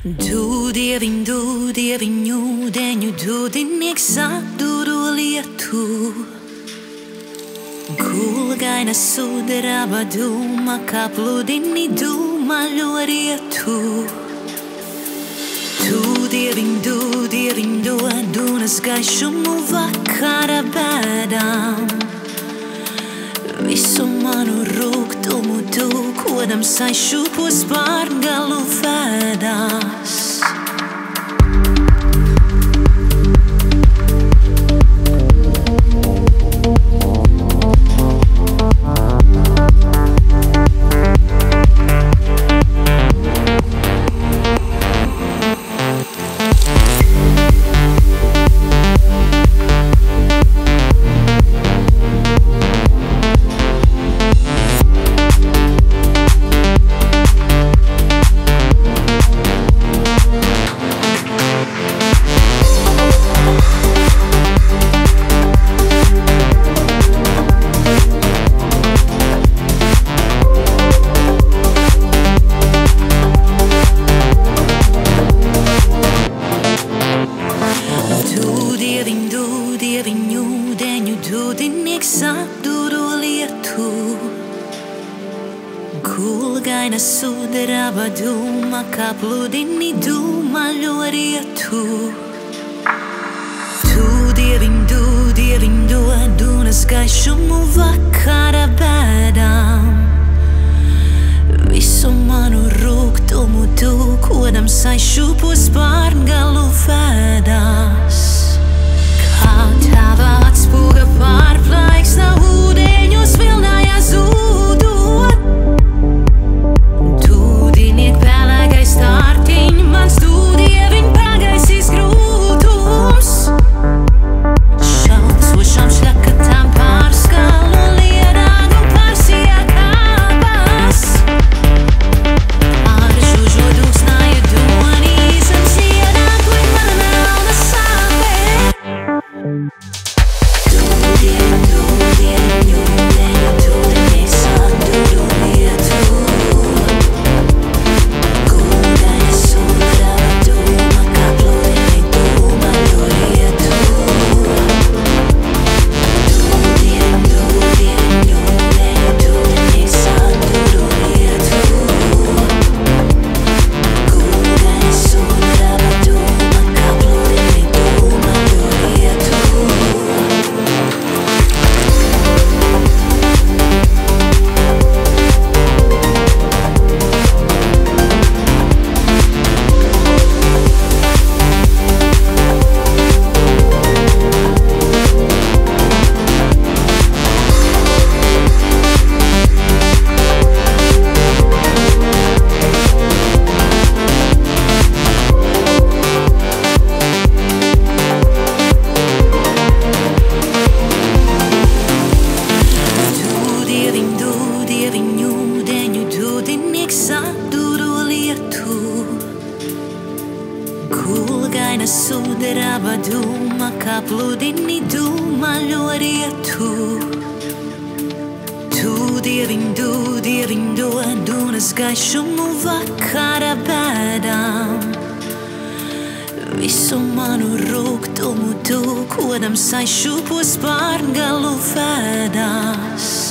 Du dieviņu, ūdeņu dūdinieks atduru lietu. Kulgaina sudraba dūma, kā pludini dūmaļo rietu. Tu dieviņu dūnas gaišumu vakara bēdām. Visu manu rūgtumu tu, kodam saišupos pārgalu vēdās. Dieviņu, ūdeņu dūdinieks atduru lietu. Kulgaina sudraba dūma, kā pludini dūmaļo rietu. Tu dieviņu dūnas gaišumu vakara bēdām. Visu manu rūgtumu tu, kodam saišupos pārgalu vēdās. Kā tava atspoga pārplaiksna ūdeņos vilnājā zūdot. Dūdiniek pelēkais tārtiņ, mans dūdieviņ pagaisīs grūtums. Šaucošām šļakatām pārskalu liedām un pārsijā kāpās. Ar žužo dūksnāju donīs un ziedām, kur mana melna sāpē. Dieviņu, ūdeņu dūdinieks atduru lietu. Kulgaina sudraba dūma, kā pludini dūmaļo rietu. Dieviņu, ūdeņu dūdinieks atduru lietu. Kulgaina sudraba dūma, kā pludini dūmaļo rietu. Dieviņu, ūdeņu dūdinieks atduru lietu. Kulgaina sudraba dūma, kā pludini dūmaļo rietu. Tu dieviņu dūnas gaišumu vakara bēdām. Visu manu rūgtumu tu, kodam saišupos pārgalu vēdās.